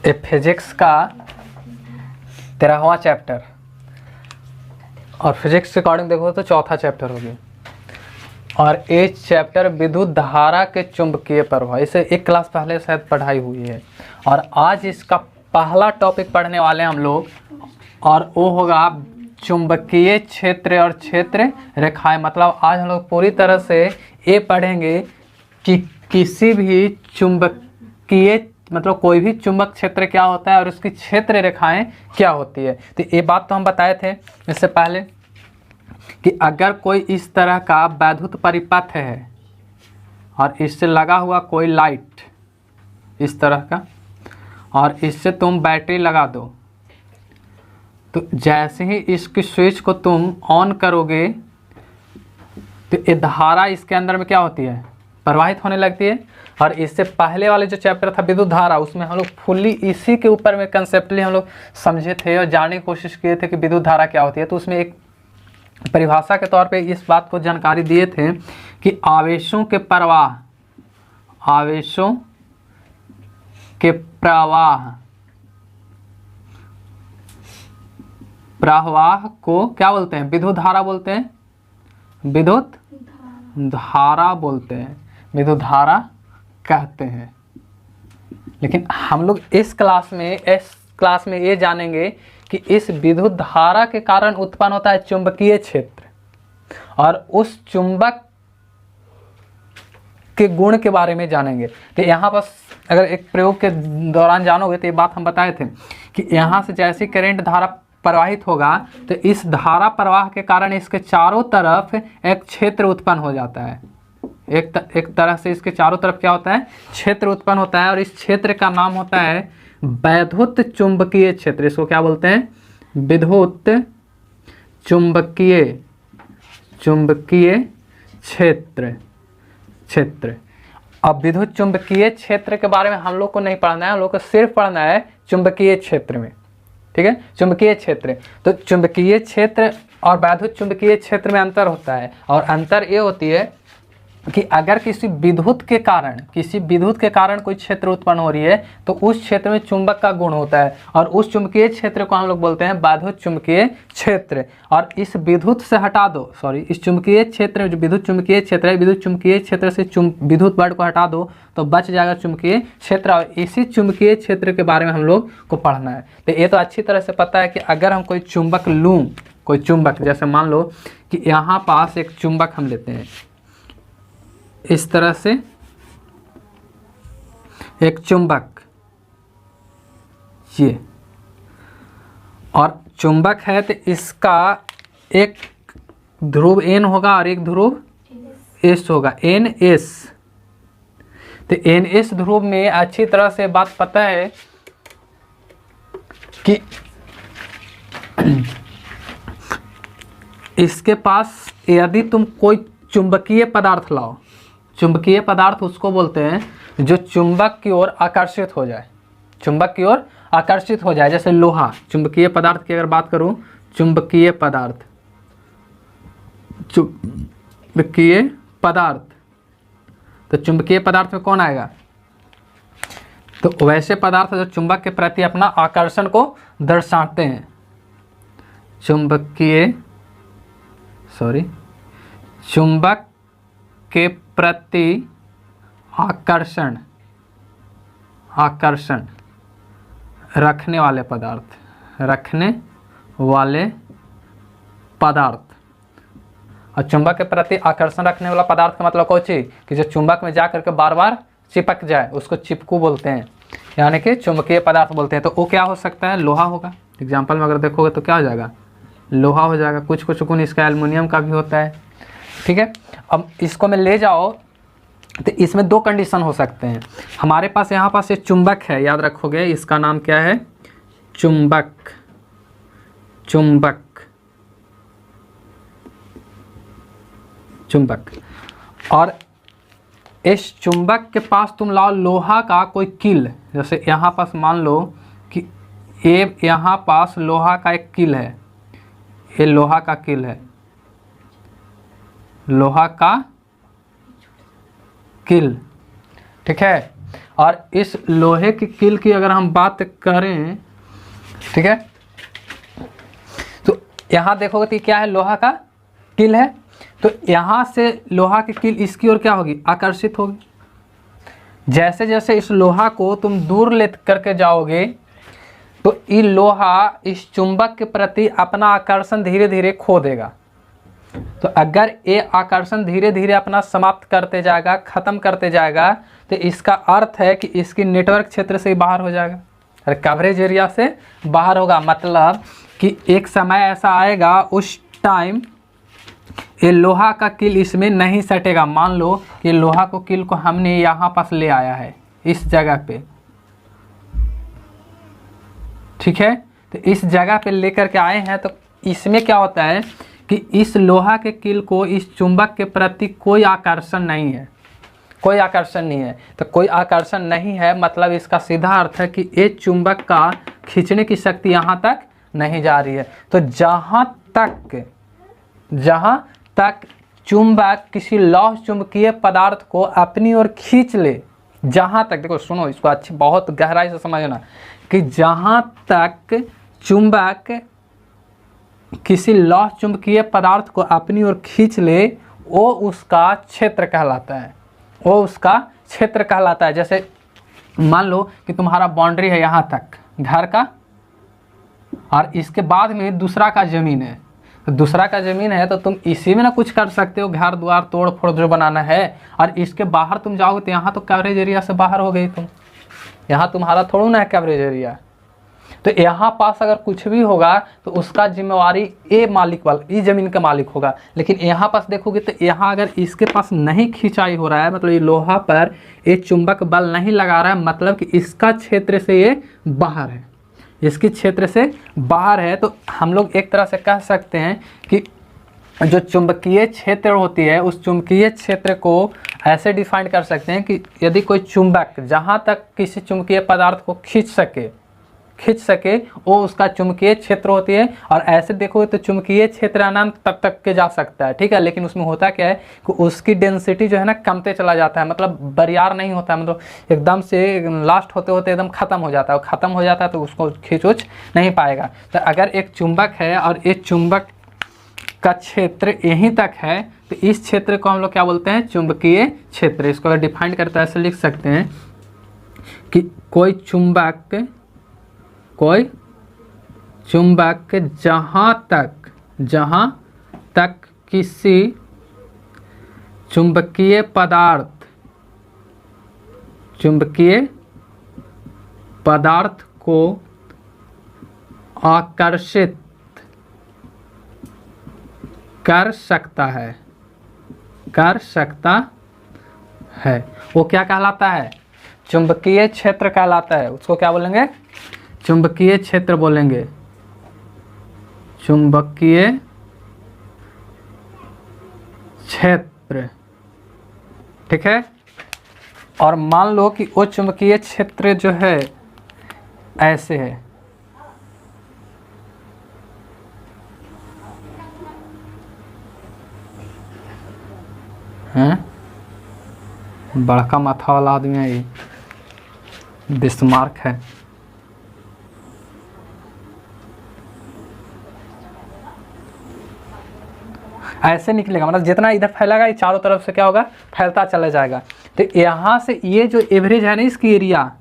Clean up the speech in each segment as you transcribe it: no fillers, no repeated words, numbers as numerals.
ये फिजिक्स का 13वां चैप्टर, और फिजिक्स के अकॉर्डिंग देखो तो चौथा चैप्टर हो गया। और ये चैप्टर विद्युत धारा के चुंबकीय प्रवाह, इसे एक क्लास पहले शायद पढ़ाई हुई है। और आज इसका पहला टॉपिक पढ़ने वाले हैं हम लोग, और वो होगा चुंबकीय क्षेत्र और क्षेत्र रेखाएं। मतलब आज हम लोग पूरी तरह से ये पढ़ेंगे कि किसी भी चुंबकीय, मतलब कोई भी चुंबक क्षेत्र क्या होता है और उसकी क्षेत्र रेखाएं क्या होती है। तो ये बात तो हम बताए थे इससे पहले कि अगर कोई इस तरह का वैद्युत परिपथ है और इससे लगा हुआ कोई लाइट इस तरह का, और इससे तुम बैटरी लगा दो, तो जैसे ही इसकी स्विच को तुम ऑन करोगे तो ये धारा इसके अंदर में क्या होती है, प्रवाहित होने लगती है। और इससे पहले वाले जो चैप्टर था विद्युत धारा, उसमें हम लोग फुल्ली इसी के ऊपर में कंसेप्टली हम लोग समझे थे और जानने की कोशिश किए थे कि विद्युत धारा क्या होती है। तो उसमें एक परिभाषा के तौर पे इस बात को जानकारी दिए थे कि आवेशों के प्रवाह, आवेशों के प्रवाह को क्या बोलते हैं, विद्युत धारा बोलते हैं, विद्युत धारा बोलते हैं, विद्युत धारा कहते हैं। लेकिन हम लोग इस क्लास में ये जानेंगे कि इस विद्युत धारा के कारण उत्पन्न होता है चुंबकीय क्षेत्र, और उस चुंबक के गुण के बारे में जानेंगे। तो यहाँ पर अगर एक प्रयोग के दौरान जानोगे तो ये बात हम बताए थे कि यहाँ से जैसी करंट धारा प्रवाहित होगा तो इस धारा प्रवाह के कारण इसके चारों तरफ एक क्षेत्र उत्पन्न हो जाता है। एक तरह से इसके चारों तरफ क्या होता है, क्षेत्र उत्पन्न होता है, और इस क्षेत्र का नाम होता है वैद्युत चुंबकीय क्षेत्र। इसको क्या बोलते हैं, विद्युत चुंबकीय क्षेत्र। अब विद्युत चुंबकीय क्षेत्र के बारे में हम लोग को नहीं पढ़ना है, हम लोग को सिर्फ पढ़ना है चुंबकीय क्षेत्र में। ठीक है, चुंबकीय क्षेत्र। तो चुंबकीय क्षेत्र और वैद्युत चुंबकीय क्षेत्र में अंतर होता है, और अंतर ये होती है कि अगर किसी विद्युत के कारण कोई क्षेत्र उत्पन्न हो रही है तो उस क्षेत्र में चुंबक का गुण होता है, और उस चुंबकीय क्षेत्र को हम लोग बोलते हैं वैद्युत चुंबकीय क्षेत्र। और इस विद्युत से हटा दो, इस चुंबकीय क्षेत्र में जो विद्युत चुंबकीय क्षेत्र है, विद्युत चुंबकीय क्षेत्र से विद्युत वर्ड को हटा दो तो बच जाएगा चुंबकीय क्षेत्र, और इसी चुंबकीय क्षेत्र के बारे में हम लोग को पढ़ना है। तो ये तो अच्छी तरह से पता है कि अगर हम कोई चुंबक लूँ, कोई चुंबक, जैसे मान लो कि यहाँ पास एक चुंबक हम लेते हैं, इस तरह से एक चुंबक ये, और चुंबक है तो इसका एक ध्रुव N होगा और एक ध्रुव S होगा, NS। तो NS ध्रुव में अच्छी तरह से बात पता है कि इसके पास यदि तुम कोई चुंबकीय पदार्थ लाओ, चुंबकीय पदार्थ उसको बोलते हैं जो चुंबक की ओर आकर्षित हो जाए, चुंबक की ओर आकर्षित हो जाए। जैसे लोहा, चुंबकीय पदार्थ की अगर बात करूं, चुंबकीय पदार्थ, तो चुंबकीय पदार्थ में कौन आएगा, तो वैसे पदार्थ जो चुंबक के प्रति अपना आकर्षण को दर्शाते हैं, चुंबक के प्रति आकर्षण रखने वाले पदार्थ। और चुंबक के प्रति आकर्षण रखने वाला पदार्थ का मतलब कौन सी, कि जो चुंबक में जा करके बार बार चिपक जाए, उसको चिपकू बोलते हैं, यानी कि चुंबकीय पदार्थ बोलते हैं। तो वो क्या हो सकता है, लोहा होगा। एग्जाम्पल में अगर देखोगे तो क्या हो जाएगा, लोहा हो जाएगा। कुछ गुण इसका एल्युमिनियम का भी होता है। ठीक है, अब इसको में ले जाओ तो इसमें दो कंडीशन हो सकते हैं। हमारे पास यहाँ पास एक चुंबक है, याद रखोगे, इसका नाम क्या है, चुंबक। और इस चुंबक के पास तुम लाओ लोहा का कोई कील, जैसे यहाँ पास मान लो कि ये यहाँ पास लोहा का एक कील है, ये लोहा का कील है, लोहा का कील। ठीक है, और इस लोहे की कील की अगर हम बात करें, ठीक है, तो यहाँ देखोगे तो क्या है, लोहा का कील है, तो यहाँ से लोहा की कील इसकी ओर क्या होगी, आकर्षित होगी। जैसे जैसे इस लोहा को तुम दूर ले करके जाओगे तो ये लोहा इस चुंबक के प्रति अपना आकर्षण धीरे धीरे खो देगा। तो अगर ये आकर्षण धीरे धीरे अपना समाप्त करते जाएगा, ख़त्म करते जाएगा, तो इसका अर्थ है कि इसकी नेटवर्क क्षेत्र से बाहर हो जाएगा, अरे कवरेज एरिया से बाहर होगा। मतलब कि एक समय ऐसा आएगा उस टाइम ये लोहा का कील इसमें नहीं सटेगा। मान लो कि लोहा को कील को हमने यहाँ पास ले आया है इस जगह पे, ठीक है, तो इस जगह पे लेकर के आए हैं, तो इसमें क्या होता है कि इस लोहा के कील को इस चुंबक के प्रति कोई आकर्षण नहीं है, कोई आकर्षण नहीं है। तो कोई आकर्षण नहीं है मतलब इसका सीधा अर्थ है कि ये चुंबक का खींचने की शक्ति यहाँ तक नहीं जा रही है। तो जहाँ तक चुंबक किसी लौह चुंबकीय पदार्थ को अपनी ओर खींच ले, जहाँ तक, देखो सुनो इसको अच्छी बहुत गहराई से समझना, कि जहाँ तक चुंबक किसी लौह चुंबकीय पदार्थ को अपनी ओर खींच ले वो उसका क्षेत्र कहलाता है, वो उसका क्षेत्र कहलाता है। जैसे मान लो कि तुम्हारा बाउंड्री है यहाँ तक घर का, और इसके बाद में दूसरा का ज़मीन है, तो दूसरा का ज़मीन है तो तुम इसी में ना कुछ कर सकते हो, घर द्वार तोड़ फोड़ जो बनाना है, और इसके बाहर तुम जाओगे तो यहाँ तो कवरेज एरिया से बाहर हो गई तुम, यहाँ तुम्हारा थोड़ा ना है कवरेज एरिया। तो यहाँ पास अगर कुछ भी होगा तो उसका जिम्मेवारी ये मालिक वाला, ये ज़मीन का मालिक होगा। लेकिन यहाँ पास देखोगे तो यहाँ अगर इसके पास नहीं खिंचाई हो रहा है, मतलब ये लोहा पर ये चुंबक बल नहीं लगा रहा है, मतलब कि इसका क्षेत्र से ये बाहर है, इसके क्षेत्र से बाहर है। तो हम लोग एक तरह से कह सकते हैं कि जो चुंबकीय क्षेत्र होती है उस चुंबकीय क्षेत्र को ऐसे डिफाइन कर सकते हैं कि यदि कोई चुंबक जहाँ तक किसी चुंबकीय पदार्थ को खींच सके वो उसका चुंबकीय क्षेत्र होती है। और ऐसे देखोगे तो चुंबकीय क्षेत्र अनंत तक के जा सकता है, ठीक है, लेकिन उसमें होता क्या है कि उसकी डेंसिटी जो है ना कमते चला जाता है, मतलब बरियार नहीं होता है, मतलब एकदम से लास्ट होते होते एकदम ख़त्म हो जाता है, ख़त्म हो जाता है तो उसको खींच नहीं पाएगा। तो अगर एक चुंबक है और एक चुंबक का क्षेत्र यहीं तक है तो इस क्षेत्र को हम लोग क्या बोलते हैं, चुंबकीय क्षेत्र। इसको अगर डिफाइन करते हैं ऐसे लिख सकते हैं कि कोई चुंबक जहाँ तक किसी चुंबकीय पदार्थ को आकर्षित कर सकता है वो क्या कहलाता है, चुंबकीय क्षेत्र कहलाता है। उसको क्या बोलेंगे, चुंबकीय क्षेत्र बोलेंगे, चुंबकीय क्षेत्र, ठीक है। और मान लो कि वो चुंबकीय क्षेत्र जो है ऐसे है, बड़का माथा वाला आदमी है ये, बिस्मार्क है। ऐसे निकलेगा, मतलब जितना इधर फैलेगा ये चारों तरफ से क्या होगा, फैलता चला जाएगा। तो यहाँ से ये जो एवरेज है ना इसकी एरिया,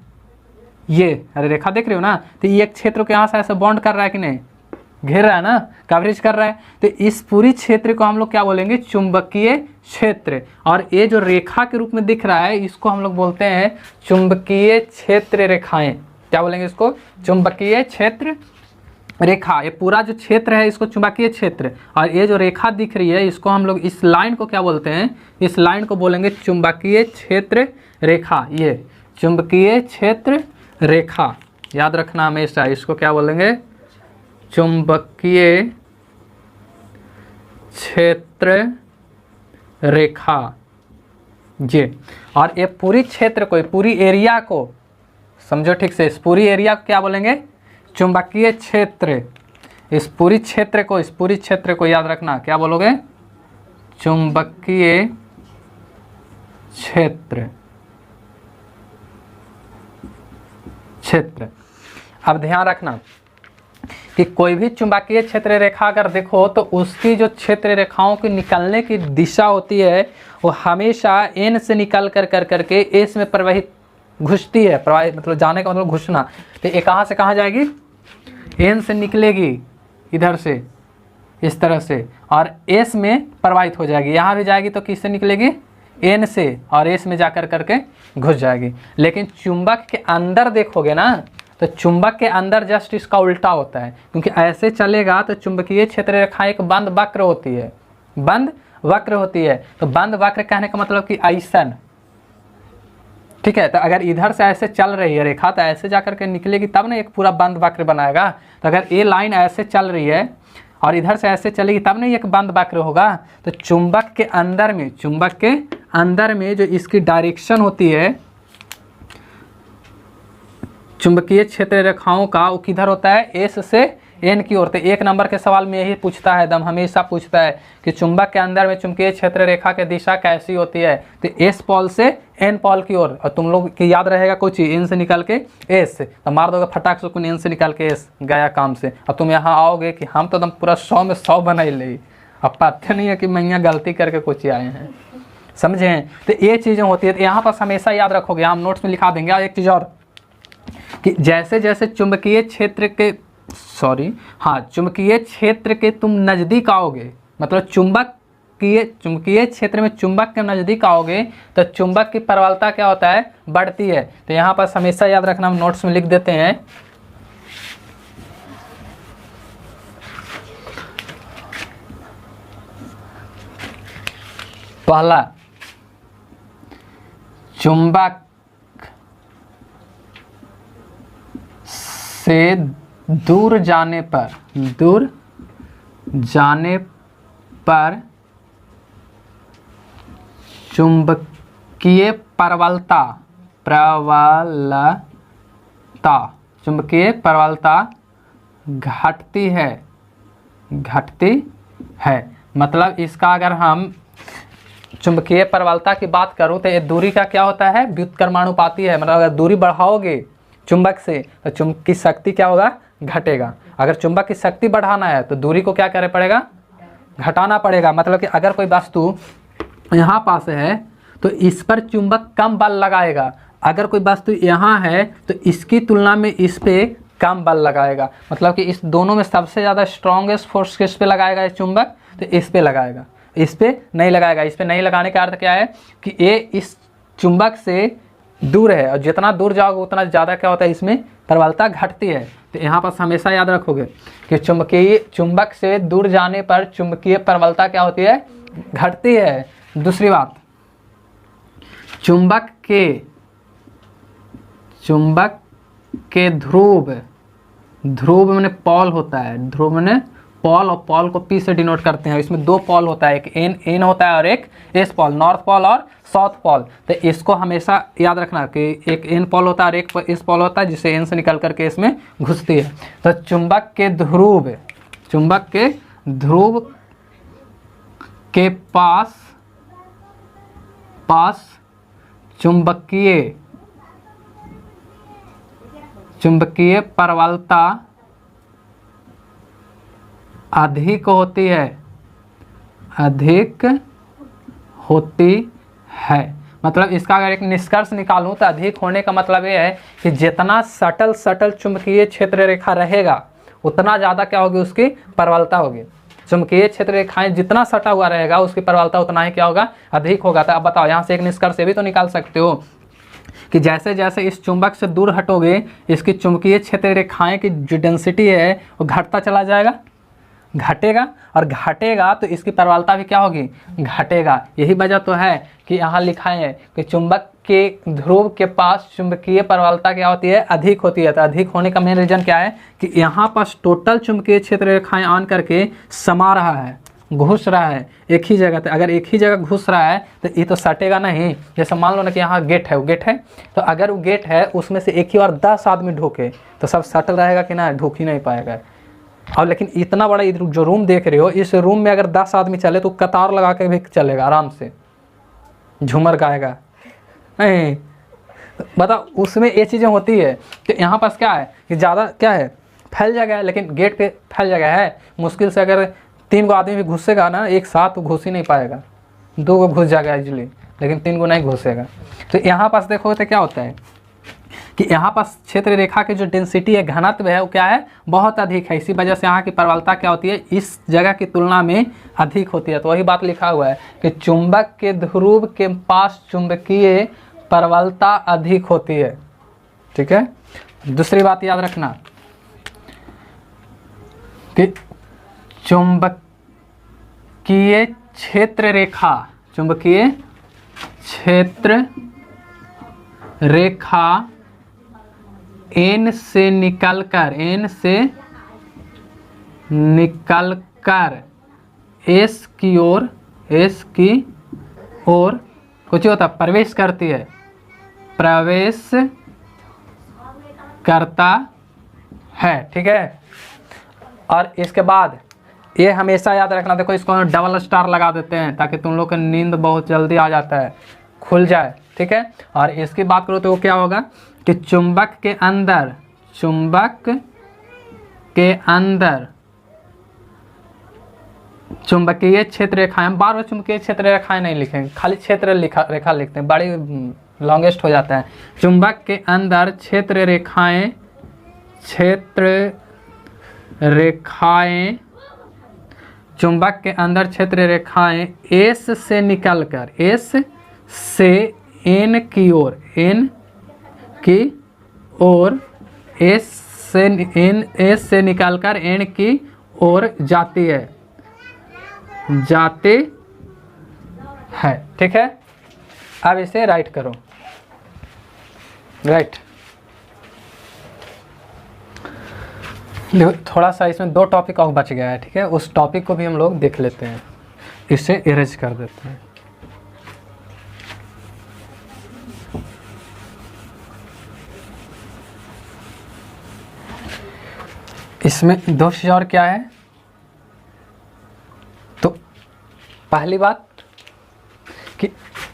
ये अरे रेखा देख रहे हो ना, तो ये एक क्षेत्र को यहाँ से ऐसे बॉन्ड कर रहा है कि नहीं, घेर रहा है ना, कवरेज कर रहा है। तो इस पूरी क्षेत्र को हम लोग क्या बोलेंगे, चुंबकीय क्षेत्र। और ये जो रेखा के रूप में दिख रहा है इसको हम लोग बोलते हैं चुंबकीय क्षेत्र रेखाएं। क्या बोलेंगे इसको, चुंबकीय क्षेत्र रेखा। ये पूरा जो क्षेत्र है इसको चुंबकीय क्षेत्र, और ये जो रेखा दिख रही है इसको हम लोग, इस लाइन को क्या बोलते हैं, इस लाइन को बोलेंगे चुंबकीय क्षेत्र रेखा। ये चुंबकीय क्षेत्र रेखा याद रखना हमेशा, इसको क्या बोलेंगे, चुंबकीय क्षेत्र रेखा ये। और ये पूरी क्षेत्र को, पूरी एरिया को समझो ठीक से, इस पूरी एरिया को क्या बोलेंगे, चुंबकीय क्षेत्र। इस पूरी क्षेत्र को याद रखना, क्या बोलोगे, चुंबकीय क्षेत्र। क्षेत्र। अब ध्यान रखना कि कोई भी चुंबकीय क्षेत्र रेखा अगर देखो तो उसकी जो क्षेत्र रेखाओं की निकलने की दिशा होती है वो हमेशा एन से निकल कर करके एस में प्रवाहित घुसती है। प्रवाहित मतलब जाने का मतलब घुसना। तो ये कहाँ से कहाँ जाएगी? एन से निकलेगी इधर से इस तरह से और एस में प्रवाहित हो जाएगी। यहाँ भी जाएगी तो किससे निकलेगी? एन से, और एस में जाकर करके घुस जाएगी। लेकिन चुंबक के अंदर देखोगे ना तो चुंबक के अंदर जस्ट इसका उल्टा होता है, क्योंकि ऐसे चलेगा तो चुंबकीय क्षेत्र रेखा एक बंद वक्र होती है, बंद वक्र होती है। तो बंद वक्र कहने का मतलब कि ऐसन, ठीक है। तो अगर इधर से ऐसे चल रही है रेखा तो ऐसे जाकर के निकलेगी तब ना एक पूरा बंद वक्र बनाएगा। तो अगर ये लाइन ऐसे चल रही है और इधर से ऐसे चलेगी तब नहीं एक बंद वक्र होगा। तो चुंबक के अंदर में जो इसकी डायरेक्शन होती है चुंबकीय क्षेत्र रेखाओं का, वो किधर होता है? एस से एन की ओर। तो एक नंबर के सवाल में यही पूछता है, एकदम हमेशा पूछता है कि चुंबक के अंदर में चुंबकीय क्षेत्र रेखा की दिशा कैसी होती है? तो एस पॉल से एन पॉल की ओर। और तुम लोग की याद रहेगा कुछ एन से निकल के एस से, तो मार दोगे फटाक से एन से निकल के एस, गया काम से। अब तुम यहाँ आओगे कि हम तो एकदम पूरा 100 में 100 बना ही ले। अब पता नहीं है कि मैं यहाँ गलती करके कुछ आए हैं, समझे? तो ये चीज़ें होती है। तो यहाँ पर हमेशा याद रखोगे, हम नोट्स में लिखा देंगे। एक चीज़ और कि जैसे जैसे चुंबकीय क्षेत्र के तुम नज़दीक आओगे, मतलब चुंबकीय क्षेत्र में चुंबक के नज़दीक आओगे तो चुंबक की प्रबलता क्या होता है? बढ़ती है। तो यहाँ पर हमेशा याद रखना, हम नोट्स में लिख देते हैं। पहला, चुंबक से दूर जाने पर चुंबकीय प्रबलता घटती है। मतलब इसका अगर हम चुंबकीय प्रबलता की बात करूं तो ये दूरी का क्या होता है? व्युत्क्रमानुपाती है। मतलब अगर दूरी बढ़ाओगे चुंबक से तो चुंबक की शक्ति क्या होगा? घटेगा। अगर चुंबक की शक्ति बढ़ाना है तो दूरी को क्या करना पड़ेगा? घटाना पड़ेगा। मतलब कि अगर कोई वस्तु यहाँ पास है तो इस पर चुंबक कम बल लगाएगा, अगर कोई वस्तु यहाँ है तो इसकी तुलना में इस पे कम बल लगाएगा। मतलब कि इस दोनों में सबसे ज़्यादा स्ट्रॉन्गेस्ट फोर्स किस पे लगाएगा? इस चुंबक, तो इस पे लगाएगा, इस पे नहीं लगाएगा। इस पे नहीं लगाने का अर्थ क्या है कि ये इस चुंबक से दूर है, और जितना दूर जाओगे उतना ज़्यादा क्या होता है? इसमें प्रबलता घटती है। तो यहाँ पर हमेशा याद रखोगे कि चुंबक से दूर जाने पर चुंबकीय प्रबलता क्या होती है? घटती है। दूसरी बात, चुंबक के ध्रुव में पॉल होता है। ध्रुव में पॉल, और पॉल को पी से डिनोट करते हैं। इसमें 2 पॉल होता है, एक एन होता है और एक एस पॉल, नॉर्थ पॉल और साउथ पॉल। तो इसको हमेशा याद रखना कि एक एन पॉल होता है और एक एस पॉल होता है, जिससे एन से निकल करके इसमें घुसती है। तो चुंबक के ध्रुव के पास चुंबकीय प्रबलता अधिक होती है। मतलब इसका अगर एक निष्कर्ष निकालूं तो अधिक होने का मतलब ये है कि जितना सटल चुंबकीय क्षेत्र रेखा रहेगा उतना ज़्यादा क्या होगी? उसकी प्रबलता होगी। चुंबकीय क्षेत्र रेखाएं जितना सटा हुआ रहेगा उसकी प्रबलता उतना ही क्या होगा? अधिक होगा। तो अब बताओ, यहाँ से एक निष्कर्ष भी तो निकाल सकते हो कि जैसे जैसे इस चुंबक से दूर हटोगे इसकी चुंबकीय क्षेत्र रेखाएं की जो डेंसिटी है वो घटता चला जाएगा, घटेगा, और घटेगा तो इसकी प्रबलता भी क्या होगी? घटेगा। यही वजह तो है कि यहाँ लिखा है कि चुंबक के ध्रुव के पास चुंबकीय प्रबलता क्या होती है? अधिक होती है। तो अधिक होने का मेन रीजन क्या है कि यहाँ पास टोटल चुंबकीय क्षेत्र रेखाएं आन करके समा रहा है, घुस रहा है एक ही जगह। तो अगर एक ही जगह घुस रहा है तो ये तो सटेगा नहीं। जैसे मान लो ना कि यहाँ गेट है, वो गेट है, तो अगर वो गेट है उसमें से एक ही बार 10 आदमी ढोके तो सब सटल रहेगा कि ना? ढोक ही नहीं पाएगा। और लेकिन इतना बड़ा जो रूम देख रहे हो, इस रूम में अगर 10 आदमी चले तो कतार लगा के भी चलेगा, आराम से झूमर गाएगा नहीं। बताओ उसमें ये चीज़ें होती है कि यहाँ पास क्या है कि ज़्यादा क्या है फैल जगह है, लेकिन गेट पे फैल जगह है, मुश्किल से अगर 3 को आदमी भी घुसेगा ना एक साथ तो घुस ही नहीं पाएगा, 2 को घुस जाएगा इजीली, लेकिन 3 को नहीं घुसेगा। तो यहाँ पास देखो तो क्या होता है कि यहाँ पास क्षेत्र रेखा की जो डेंसिटी है, घनत्व है, वो क्या है बहुत अधिक है। इसी वजह से यहाँ की प्रबलता क्या होती है इस जगह की तुलना में अधिक होती है। तो वही बात लिखा हुआ है कि चुंबक के ध्रुव के पास चुंबकीय प्रबलता अधिक होती है। ठीक है, दूसरी बात याद रखना कि चुंबकीय क्षेत्र रेखा, चुंबकीय क्षेत्र रेखा N से निकलकर S की ओर कुछ होता प्रवेश करती है, प्रवेश करता है। ठीक है, और इसके बाद ये हमेशा याद रखना, देखो इसको डबल स्टार लगा देते हैं ताकि तुम लोग को नींद बहुत जल्दी आ जाता है, खुल जाए। ठीक है, और इसकी बात करो तो वो क्या होगा कि चुंबक के अंदर चुंबकीय क्षेत्र रेखाएं, बार बार चुंबकीय क्षेत्र रेखाएं नहीं लिखेंगे, खाली क्षेत्र रेखा लिखते हैं, बड़ी लॉन्गेस्ट हो जाता है। चुंबक के अंदर क्षेत्र रेखाएं चुंबक के अंदर क्षेत्र रेखाएं S से निकलकर S से N की ओर S से निकलकर N की ओर जाती है। ठीक है, अब इसे राइट करो। राइट, थोड़ा सा इसमें 2 टॉपिक और बच गया है। ठीक है, उस टॉपिक को भी हम लोग देख लेते हैं, इसे इरेज कर देते हैं। इसमें 2 चीज़ और क्या है, तो पहली बात कि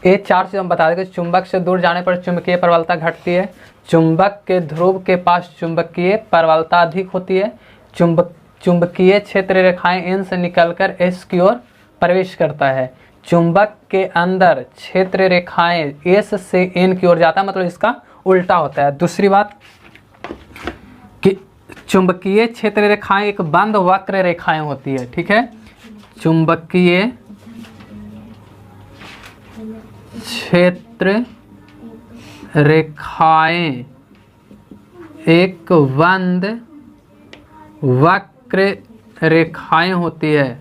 ये 4 चीज़ हम बता दें कि चुंबक से दूर जाने पर चुंबकीय प्रबलता घटती है, चुंबक के ध्रुव के पास चुंबकीय प्रबलता अधिक होती है, चुंबकीय क्षेत्र रेखाएं N से निकलकर S की ओर प्रवेश करता है, चुंबक के अंदर क्षेत्र रेखाएं S से N की ओर जाता है, मतलब इसका उल्टा होता है। दूसरी बात कि चुंबकीय क्षेत्र रेखाएं एक बंद वक्र रेखाएं होती है। ठीक है, चुंबकीय क्षेत्र रेखाएं एक बंद वक्र रेखाएं होती है,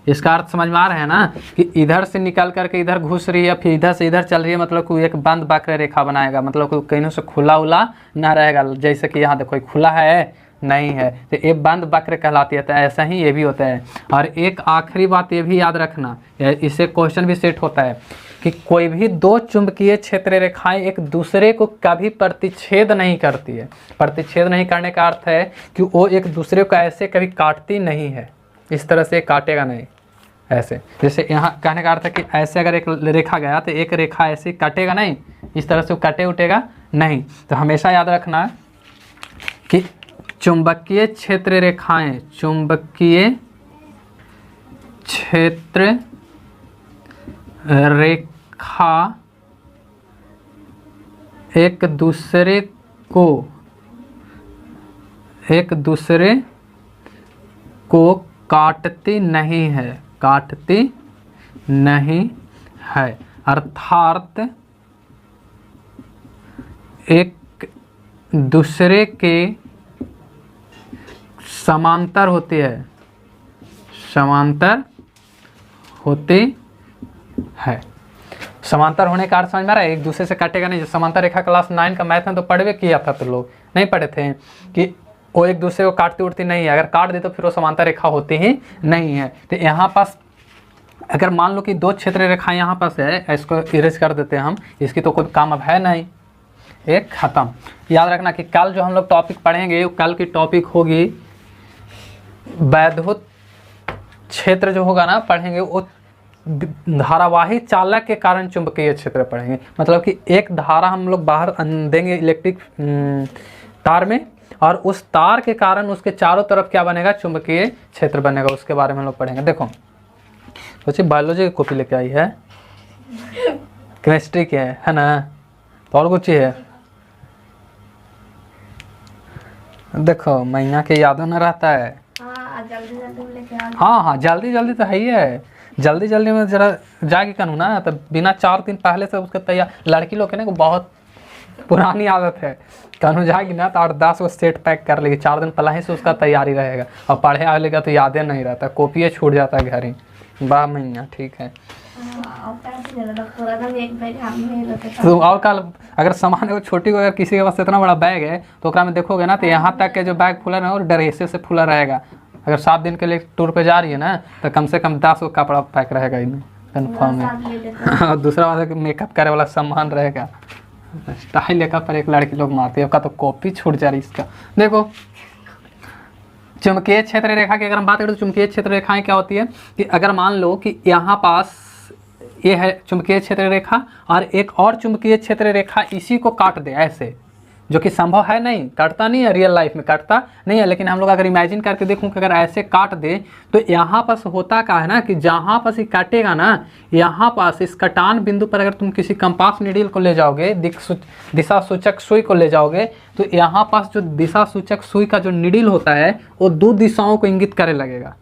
इसका अर्थ समझ में आ रहा है ना कि इधर से निकल करके इधर घुस रही है, फिर इधर से इधर चल रही है, मतलब कोई एक बंद वक्र रेखा बनाएगा, मतलब कोई कहीं से खुला उला ना रहेगा, जैसे कि यहाँ देखो खुला है नहीं है, तो ये बंद वक्र कहलाती है। तो ऐसा ही ये भी होता है। और एक आखिरी बात ये भी याद रखना, इससे क्वेश्चन भी सेट होता है कि कोई भी 2 चुंबकीय क्षेत्र रेखाएं एक दूसरे को कभी प्रतिच्छेद नहीं करती है। प्रतिच्छेद नहीं करने का अर्थ है कि वो एक दूसरे को ऐसे कभी काटती नहीं है, इस तरह से काटेगा नहीं, ऐसे जैसे यहाँ कहने का अर्थ है कि ऐसे अगर एक रेखा गया तो एक रेखा ऐसे काटेगा नहीं, इस तरह से वो काटे उठेगा नहीं। तो हमेशा याद रखना कि चुंबकीय क्षेत्र रेखाएं, चुंबकीय क्षेत्र रेखा एक दूसरे को काटती नहीं है, अर्थात एक दूसरे के समांतर होती है, समांतर होने का अर्थ समझ में आ रहा है, एक दूसरे से काटेगा नहीं। समांतर रेखा क्लास 9 का मैथ में तो पढ़वे किया था, तो लोग नहीं पढ़े थे कि वो एक दूसरे को काटती उड़ती नहीं है, अगर काट दे तो फिर वो समांतर रेखा होती ही नहीं है। तो यहाँ पास अगर मान लो कि 2 क्षेत्र रेखाएं यहाँ पास है, इसको इरेज कर देते हैं हम, इसकी तो कोई काम अब है नहीं, एक खत्म। याद रखना कि कल जो हम लोग टॉपिक पढ़ेंगे, कल की टॉपिक होगी वैद्युत क्षेत्र जो होगा ना पढ़ेंगे, वो धारावाही चालक के कारण चुंबकीय क्षेत्र पढ़ेंगे। मतलब कि एक धारा हम लोग बाहर देंगे इलेक्ट्रिक तार में, और उस तार के कारण उसके चारों तरफ क्या बनेगा, चुंबकीय क्षेत्र बनेगा। उसके बारे में हम लोग पढ़ेंगे। देखो बच्चे बायोलॉजी की कॉपी लेके आई है, केमिस्ट्री की है ना, तो और कुछ है। देखो मैया के यादों न रहता है। हाँ हाँ जल्दी जल्दी तो है ही है, जल्दी जल्दी में जरा जाके करूँ ना, तो बिना 4 दिन पहले से उसका तैयार। लड़की लोग के ना बहुत पुरानी आदत है, कहीं जाएगी ना तो 8-10 को सेट पैक कर लेगी, 4 दिन पहले ही से उसका तैयारी रहेगा, और पढ़े आएगा तो यादें नहीं रहता, कॉपिए छूट जाता है घर ही। वाह मैया ठीक है। तो और कल अगर सामान एगो छोटी को, अगर किसी के पास इतना बड़ा बैग है तो ओकरा में देखोगे ना, तो यहाँ तक के जो बैग फुला है और ड्रेसे से फुला रहेगा। अगर 7 दिन के लिए टूर पे जा रही है ना, तो कम से कम 10 को कपड़ा पैक रहेगा इनमें कन्फर्म है। और दूसरा बात है कि मेकअप करे वाला सामान रहेगा। स्टाइल लेकर पर एक लड़की लोग मारती है, आपका तो कॉपी छूट जा रही इसका। देखो चुंबकीय क्षेत्र रेखा की अगर हम बात करें तो चुंबकीय क्षेत्र रेखाएं क्या होती है कि अगर मान लो कि यहाँ पास ये है चुंबकीय क्षेत्र रेखा, और एक और चुंबकीय क्षेत्र रेखा इसी को काट दे ऐसे, जो कि संभव है नहीं, काटता नहीं है, रियल लाइफ में काटता नहीं है, लेकिन हम लोग अगर इमेजिन करके देखूं कि अगर ऐसे काट दे तो यहाँ पास होता क्या है ना कि जहाँ पास ये काटेगा ना, यहाँ पास इस कटान बिंदु पर अगर तुम किसी कंपास नीडल को ले जाओगे, दिशा सूचक सुई को ले जाओगे, तो यहाँ पास जो दिशा सूचक सुई का जो नीडल होता है वो 2 दिशाओं को इंगित करने लगेगा,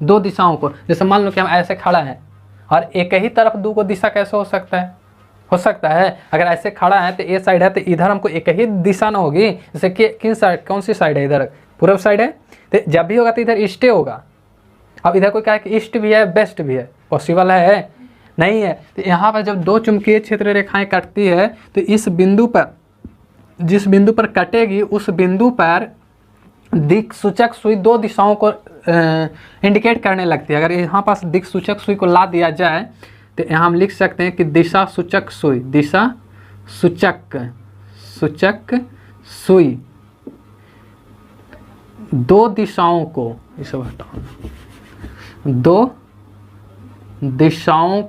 2 दिशाओं को। जैसे मान लो कि हम ऐसे खड़ा है और एक ही तरफ 2 को दिशा कैसे हो सकता है, हो सकता है। अगर ऐसे खड़ा है तो ये साइड है, तो इधर हमको एक ही दिशा ना होगी, जैसे कि किन साइड, कौन सी साइड है, इधर पूर्व साइड है, तो जब भी होगा तो इधर ईस्ट होगा। अब इधर कोई कहा कि ईस्ट भी है वेस्ट भी है, पॉसिबल है नहीं है। तो यहाँ पर जब 2 चुंबकीय क्षेत्र रेखाएं कटती है तो इस बिंदु पर, जिस बिंदु पर कटेगी उस बिंदु पर दिक् सूचक सुई 2 दिशाओं को इंडिकेट करने लगती है। अगर यहाँ पास दिक् सूचक सुई को ला दिया जाए तो यहाँ हम लिख सकते हैं कि दिशा सूचक सुई, दिशा सूचक सुई 2 दिशाओं को, इसे हटाओ, 2 दिशाओं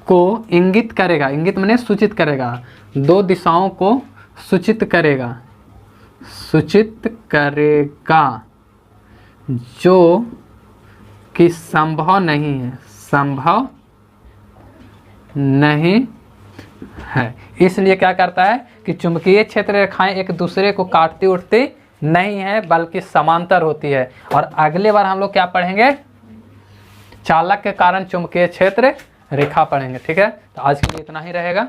को इंगित करेगा, इंगित माने सूचित करेगा, 2 दिशाओं को सूचित करेगा, जो कि संभव नहीं है, संभव नहीं है। इसलिए क्या करता है कि चुंबकीय क्षेत्र रेखाएं एक दूसरे को काटती उठती नहीं है, बल्कि समांतर होती है। और अगले बार हम लोग क्या पढ़ेंगे, चालक के कारण चुंबकीय क्षेत्र रेखा पढ़ेंगे। ठीक है, तो आज के लिए इतना ही रहेगा।